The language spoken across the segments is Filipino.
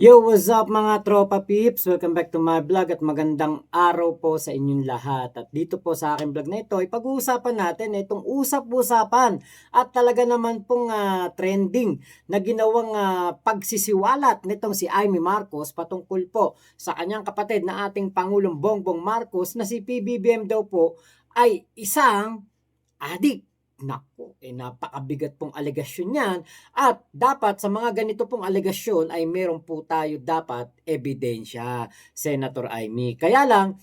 Yo, what's up mga tropa peeps? Welcome back to my vlog at magandang araw po sa inyong lahat. At dito po sa aking vlog na ito, ipag-uusapan natin itong usap-usapan at talaga naman pong trending na ginawang pagsisiwalat nitong si Amy Marcos patungkol po sa kanyang kapatid na ating Pangulong Bongbong Marcos na si PBBM daw po ay isang adik. Naku, napakabigat pong alegasyon yan at dapat sa mga ganito pong alegasyon ay meron po tayo dapat ebidensya, Senator Amy. Kaya lang,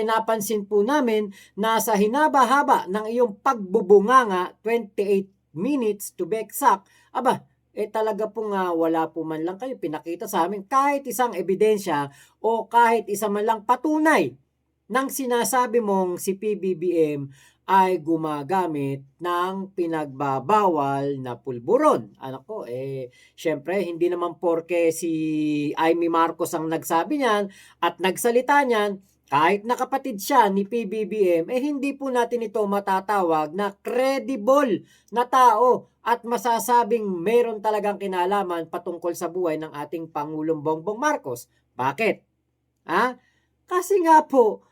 napansin po namin na sa hinaba-haba ng iyong pagbubunganga, 28 minutes to be exact, talaga pong wala po man lang kayo pinakita sa amin kahit isang ebidensya o kahit isa man lang patunay ng sinasabi mong si PBBM ay gumagamit ng pinagbabawal na pulburon. Anak ko, syempre, hindi naman porke si Amy Marcos ang nagsabi niyan at nagsalita niyan, kahit nakapatid siya ni PBBM, hindi po natin ito matatawag na credible na tao at masasabing meron talagang kinalaman patungkol sa buhay ng ating Pangulong Bongbong Marcos. Bakit? Ha? Kasi nga po,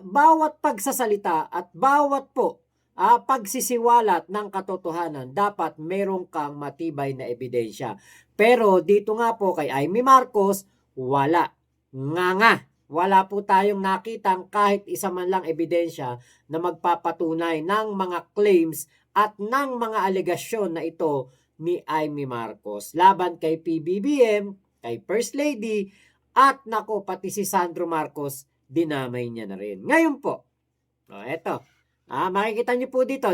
bawat pagsasalita at bawat po pagsisiwalat ng katotohanan, dapat meron kang matibay na ebidensya. Pero dito nga po kay Amy Marcos, wala. Nga. Wala po tayong nakitang kahit isa man lang ebidensya na magpapatunay ng mga claims at ng mga alegasyon na ito ni Amy Marcos. Laban kay PBBM, kay First Lady, at nako pati si Sandro Marcos dinamay niya na rin. Ngayon po, eto. Makikita niyo po dito,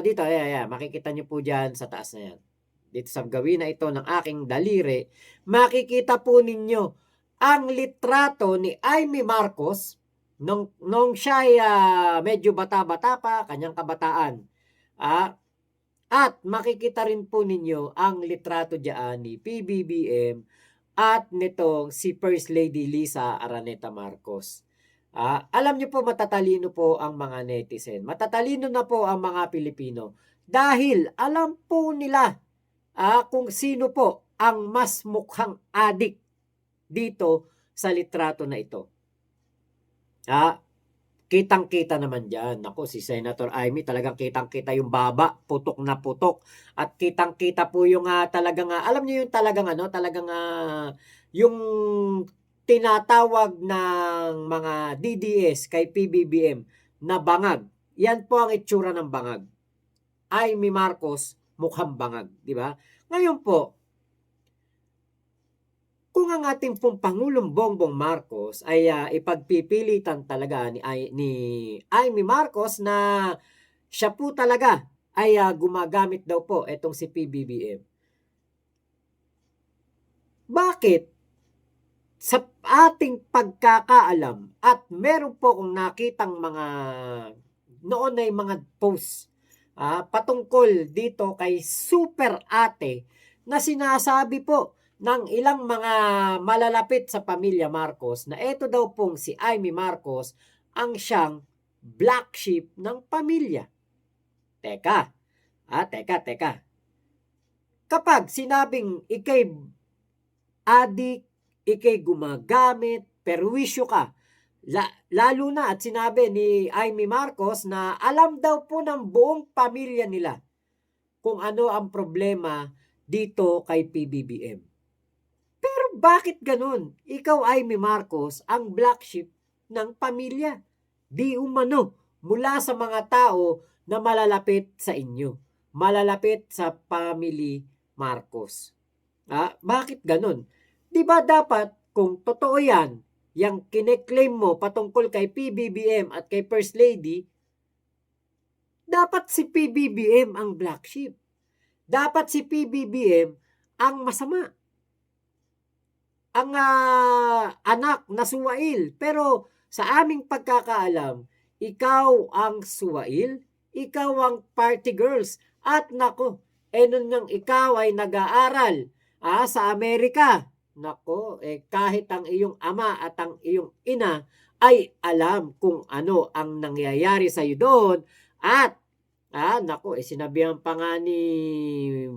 makikita niyo po diyan sa taas na yan. Dito sa gawin na ito ng aking daliri, makikita po ninyo ang litrato ni Amy Marcos nung siya ay medyo bata-bata pa, kanyang kabataan. At makikita rin po ninyo ang litrato diyan ni PBBM at nitong si First Lady Liza Araneta Marcos. Alam niyo po matatalino po ang mga netizen. Matatalino na po ang mga Pilipino dahil alam po nila kung sino po ang mas mukhang adik dito sa litrato na ito. Kitang-kita naman diyan. Naku, si Senator Amy talagang kitang-kita yung baba, putok na putok. At kitang-kita po yung talagang alam niyo yung talagang yung tinatawag ng mga DDS kay PBBM na bangag. Yan po ang itsura ng bangag. Amy Marcos mukhang bangag, di ba? Ngayon po, kung ang ating pong Pangulong Bongbong Marcos ay ipagpipilitan talaga ni Amy Marcos na siya po talaga ay gumagamit daw po itong si PBBM. Bakit sa ating pagkakaalam at meron po kung nakitang mga noon ay mga posts patungkol dito kay Super Ate na sinasabi po ng ilang mga malalapit sa pamilya Marcos na ito daw pong si Amy Marcos ang siyang black sheep ng pamilya. Teka. Kapag sinabing ikay adik, ikay gumagamit, perwisyo ka, lalo na at sinabi ni Amy Marcos na alam daw po ng buong pamilya nila kung ano ang problema dito kay PBBM. Pero bakit ganun? Ikaw, Amy Marcos, ang black sheep ng pamilya. Di umano mula sa mga tao na malalapit sa inyo. Malalapit sa family Marcos. Bakit ganun? Di ba dapat kung totoo yan, yung kine-claim mo patungkol kay PBBM at kay First Lady, dapat si PBBM ang black sheep. Dapat si PBBM ang masama. Ang anak na suwail. Pero sa aming pagkakaalam, ikaw ang suwail, ikaw ang party girls. At nako, nun nang ikaw ay nag-aaral sa Amerika. Nako, kahit ang iyong ama at ang iyong ina ay alam kung ano ang nangyayari sa iyo doon. At, nako, sinabihan pa nga ni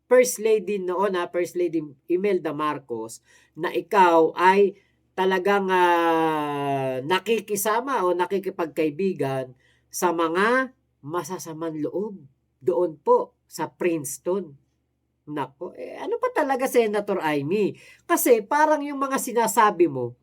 First Lady noon, First Lady Imelda Marcos, na ikaw ay talagang nakikisama o nakikipagkaibigan sa mga masasamang loob doon po sa Princeton. Nako, ano pa talaga Senator Amy? Kasi parang yung mga sinasabi mo,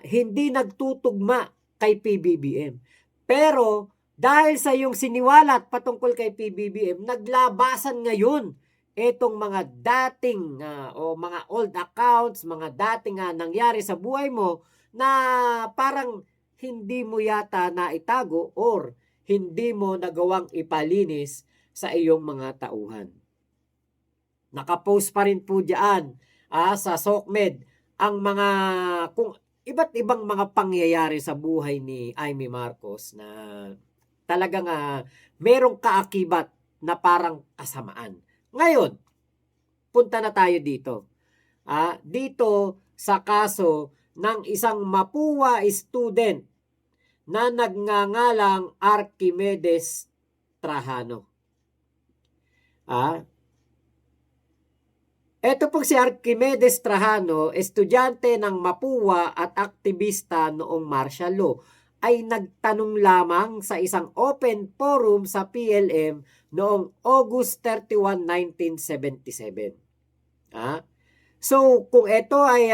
hindi nagtutugma kay PBBM. Pero dahil sa yung siniwalat patungkol kay PBBM, naglabasan ngayon etong mga dating o mga old accounts, mga dating nangyari sa buhay mo na parang hindi mo yata naitago or hindi mo nagawang ipalinis sa iyong mga tauhan. Nakapost pa rin po diyan sa SOCMED ang mga kung iba't ibang mga pangyayari sa buhay ni Amy Marcos na talagang merong kaakibat na parang kasamaan. Ngayon, punta na tayo dito. Dito sa kaso ng isang Mapua student na nagngangalang Archimedes Trajano. Ito pong si Archimedes Trajano, estudyante ng Mapua at aktivista noong martial law, ay nagtanong lamang sa isang open forum sa PLM noong August 31, 1977. So, kung ito ay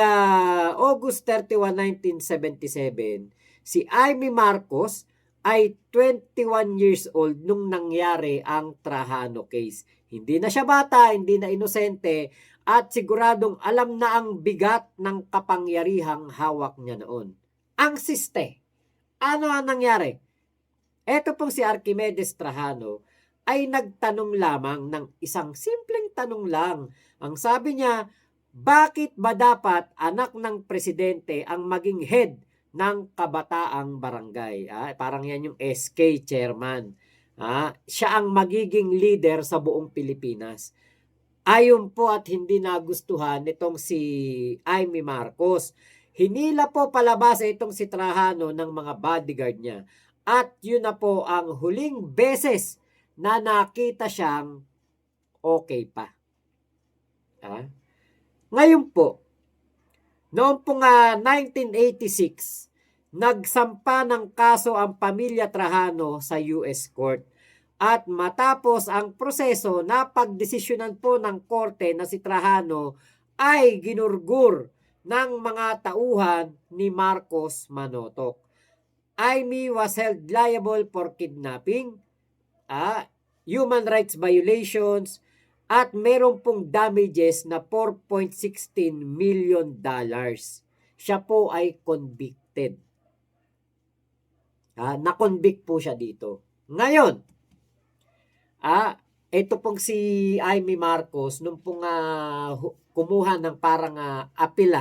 August 31, 1977, si Amy Marcos ay 21 years old nung nangyari ang Trajano case. Hindi na siya bata, hindi na inosente, at siguradong alam na ang bigat ng kapangyarihang hawak niya noon. Ang siste, ano ang nangyari? Ito pong si Archimedes Trajano ay nagtanong lamang ng isang simpleng tanong lang. Ang sabi niya, bakit ba dapat anak ng presidente ang maging head ng kabataang barangay? Parang yan yung SK chairman. Siya ang magiging leader sa buong Pilipinas. Ayon po at hindi nagustuhan nitong si Amy Marcos. Hinila po palabas itong si Trajano ng mga bodyguard niya. At yun na po ang huling beses na nakita siyang okay pa. Ngayon po, noong pong 1986, nagsampa ng kaso ang pamilya Trajano sa US Court. At matapos ang proseso, napagdesisyonan po ng korte na si Trajano ay ginurgur ng mga tauhan ni Marcos Manotoc. Amy was held liable for kidnapping, human rights violations, at meron pong damages na $4.16 million. Siya po ay convicted. Na-convict po siya dito. Ngayon, ito pong si Amy Marcos, nung pong kumuha ng parang appeal,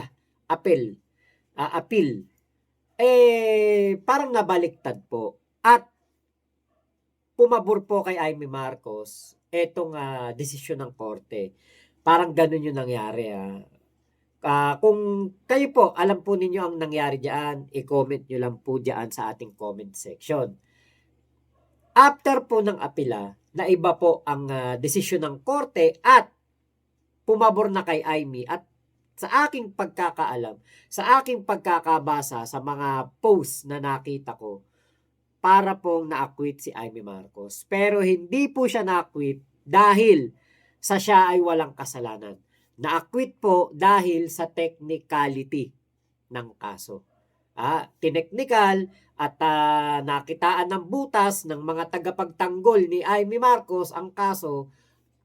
parang nabaliktad po. At pumabor po kay Amy Marcos etong desisyon ng korte. Parang ganun yung nangyari. Kung kayo po, alam po ninyo ang nangyari diyan, i-comment nyo lang po diyan sa ating comment section. After po ng apila, na iba po ang desisyon ng korte at pumabor na kay Amy, at sa aking pagkakaalam, sa aking pagkakabasa sa mga posts na nakita ko, para pong na-acquit si Amy Marcos. Pero hindi po siya na-acquit dahil sa siya ay walang kasalanan. Na-acquit po dahil sa technicality ng kaso. Tineknikal at nakitaan ng butas ng mga tagapagtanggol ni Amy Marcos ang kaso,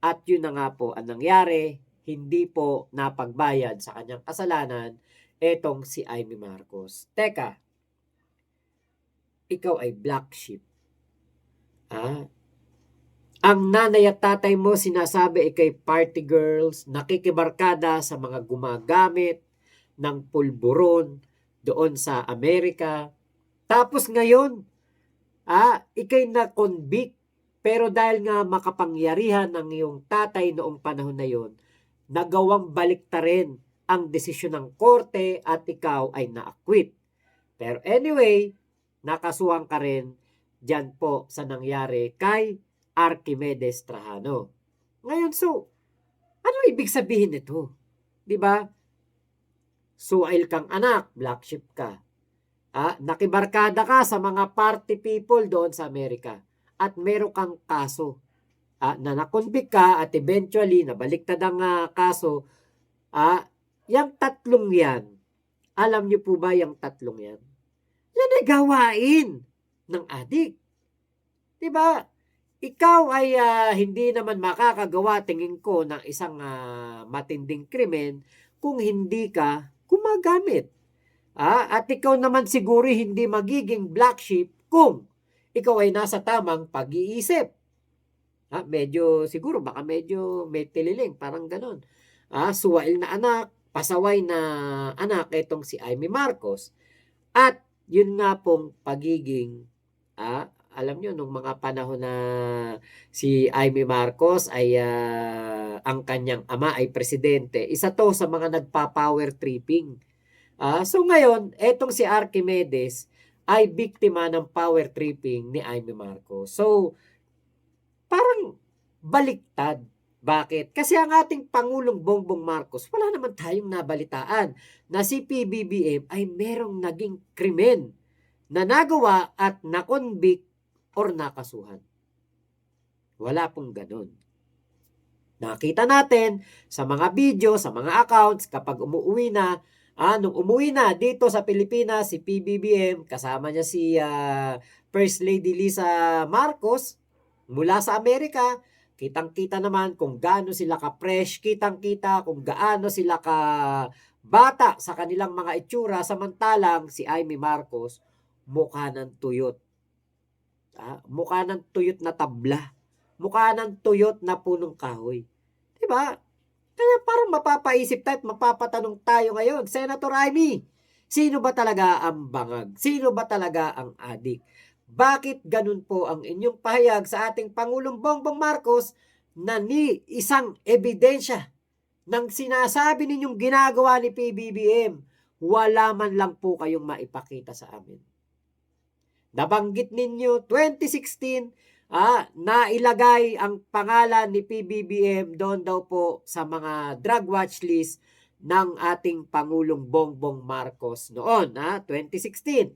at yun na nga po ang nangyari, hindi po napagbayad sa kanyang kasalanan etong si Amy Marcos. Teka, ikaw ay black sheep. Ang nanay at tatay mo sinasabi ikay party girls, nakikibarkada sa mga gumagamit ng pulburon doon sa Amerika. Tapos ngayon, ikay na-convict, pero dahil nga makapangyarihan ng iyong tatay noong panahon na yon, nagawang baliktarin ang desisyon ng korte at ikaw ay na-acquit. Pero anyway, nakasuhan ka rin dyan po sa nangyari kay Archimedes Trajano. Ngayon, so, ibig sabihin nito? 'Di ba? Suwail kang anak, black sheep ka. Nakibarkada ka sa mga party people doon sa Amerika at meron kang kaso. Na na-convict ka at eventually nabaliktad ang kaso. Yang tatlong yan, alam niyo po ba yung tatlong yan? Yan ay gawain ng adik. 'Di ba? Ikaw ay hindi naman makakagawa tingin ko ng isang matinding krimen kung hindi ka gumagamit. At ikaw naman siguro hindi magiging black sheep kung ikaw ay nasa tamang pag-iisip. Medyo siguro baka medyo may tililing, parang gano'n. Suwail na anak, pasaway na anak itong si Amy Marcos. At yun nga pong pagiging, alam nyo, nung mga panahon na si Amy Marcos ay ang kanyang ama ay presidente, isa to sa mga nagpa-power tripping. So ngayon, etong si Archimedes ay biktima ng power tripping ni Amy Marcos. So, parang baliktad. Bakit? Kasi ang ating Pangulong Bongbong Marcos, wala naman tayong nabalitaan na si PBBM ay merong naging krimen na nagawa at na-convict or nakasuhan. Wala pong ganun. Nakita natin sa mga video, sa mga accounts, kapag umuwi na, nung umuwi na dito sa Pilipinas, si PBBM, kasama niya si First Lady Lisa Marcos, mula sa Amerika, kitang-kita naman kung gaano sila ka-fresh, kitang-kita kung gaano sila ka-bata sa kanilang mga itsura, samantalang si Amy Marcos, mukha ng tuyot. Mukha ng tuyot na tabla. Mukha ng tuyot na punong kahoy. Diba? Kaya parang mapapaisip tayo at mapapatanong tayo ngayon, Senator Amy, sino ba talaga ang bangag? Sino ba talaga ang adik? Bakit ganun po ang inyong pahayag sa ating Pangulong Bongbong Marcos na ni isang ebidensya ng sinasabi ninyong ginagawa ni PBBM, wala man lang po kayong maipakita sa amin? Nabanggit ninyo 2016, nailagay ang pangalan ni PBBM doon daw po sa mga drug watch list ng ating Pangulong Bongbong Marcos noon, 2016.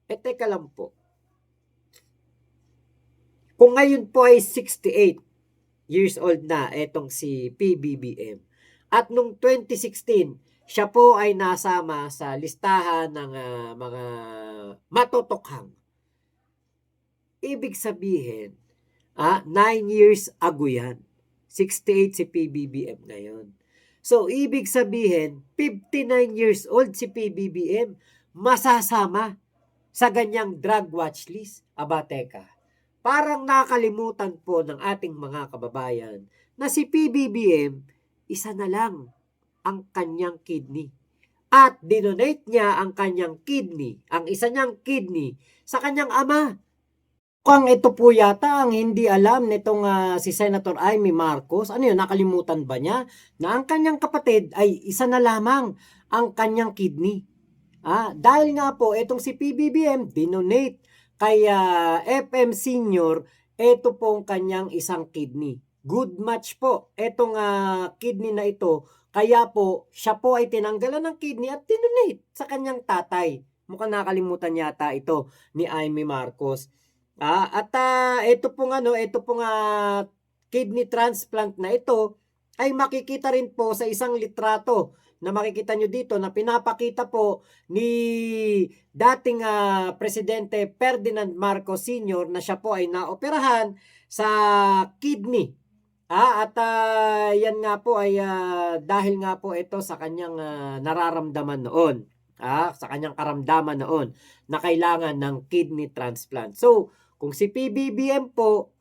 Teka lang po. Kung ngayon po ay 68 years old na etong si PBBM at nung 2016, siya po ay nasama sa listahan ng mga matotokhang. Ibig sabihin, 9 years ago yan. 68 si PBBM ngayon. So, ibig sabihin, 59 years old si PBBM, masasama sa ganyang drug watch list. Teka, parang nakalimutan po ng ating mga kababayan na si PBBM, isa na lang ang kanyang kidney. At dinonate niya ang kanyang kidney, ang isa niyang kidney, sa kanyang ama. Kung ito po yata ang hindi alam nitong si Senator Amy Marcos, nakalimutan ba niya na ang kanyang kapatid ay isa na lamang ang kanyang kidney. Dahil nga po itong si PBBM dinonate kay FM Senior, ito pong kanyang isang kidney. Good match po itong kidney na ito. Kaya po, siya po ay tinanggalan ng kidney at dinonate sa kanyang tatay. Mukhang nakalimutan yata ito ni Amy Marcos. Ito pong kidney transplant na ito ay makikita rin po sa isang litrato na makikita nyo dito na pinapakita po ni dating Presidente Ferdinand Marcos Sr. na siya po ay naoperahan sa kidney. Yan nga po ay dahil nga po ito sa kanyang nararamdaman noon. Sa kanyang karamdaman noon na kailangan ng kidney transplant. So, kung si PBBM po,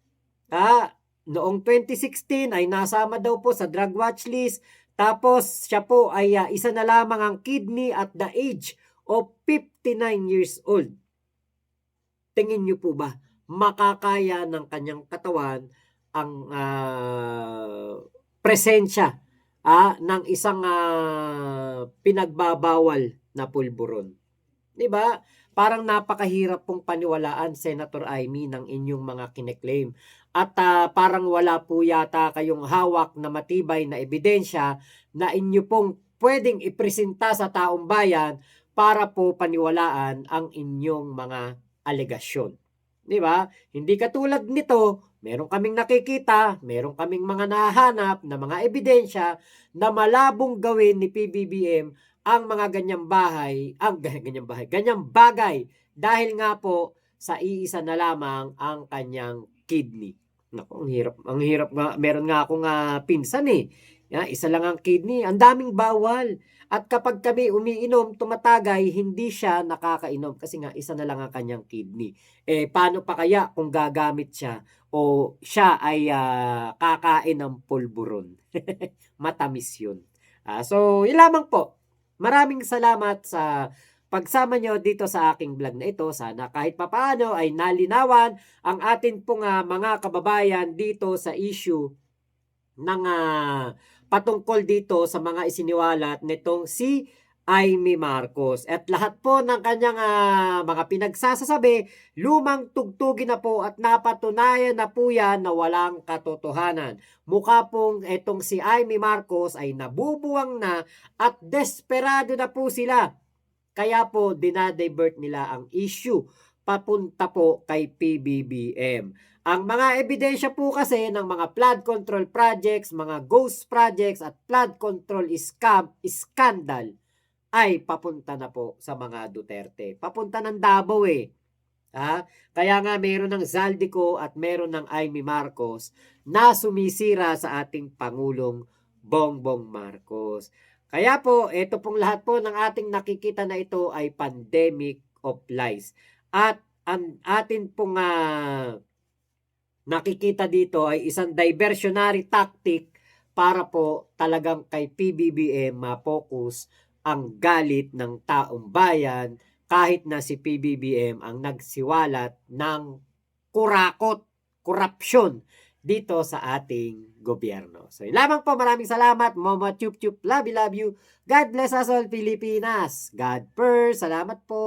noong 2016 ay nasama daw po sa drug watch list, tapos siya po ay isa na lamang ang kidney at the age of 59 years old. Tingin niyo po ba, makakaya ng kanyang katawan ang presensya ng isang pinagbabawal na pulburon? Diba? Parang napakahirap pong paniwalaan, Senator Amy, ng inyong mga kineklaim. at parang wala po yata kayong hawak na matibay na ebidensya na inyo pong pwedeng ipresenta sa taong bayan para po paniwalaan ang inyong mga alegasyon. Di ba? Hindi katulad nito, meron kaming nakikita, meron kaming mga nahanap na mga ebidensya na malabong gawin ni PBBM ang mga ganyang ganyang bagay dahil nga po sa iisa na lamang ang kanyang kidney. Naku, ang hirap nga. Meron nga akong pinsan isa lang ang kidney, ang daming bawal. At kapag kami umiinom, tumatagay, hindi siya nakakainom kasi nga isa na lang ang kanyang kidney. Paano pa kaya kung gagamit siya o siya ay kakain ng pulburon? Matamis yun. So, yun lamang po. Maraming salamat sa pagsama nyo dito sa aking vlog na ito. Sana kahit papaano ay nalinawan ang atin pong mga kababayan dito sa issue ng patungkol dito sa mga isiniwalat nitong si Amy Marcos. At lahat po ng kanyang mga pinagsasasabi, lumang tugtugin na po at napatunayan na po yan na walang katotohanan. Mukha pong itong si Amy Marcos ay nabubuwang na at desperado na po sila. Kaya po dinadivert nila ang issue papunta po kay PBBM. Ang mga ebidensya po kasi ng mga flood control projects, mga ghost projects at flood control scandal ay papunta na po sa mga Duterte. Papunta ng Davao Kaya nga meron ng Zaldico at meron ng Amy Marcos na sumisira sa ating Pangulong Bongbong Marcos. Kaya po, ito pong lahat po ng ating nakikita na ito ay pandemic of lies. At ang atin pong nakikita dito ay isang diversionary tactic para po talagang kay PBBM ma-focus ang galit ng taong bayan kahit na si PBBM ang nagsiwalat ng korupsyon dito sa ating gobyerno. So, yun lamang po. Maraming salamat. Momo Chup Chup. Love you, love you. God bless us all, Pilipinas. God first. Salamat po.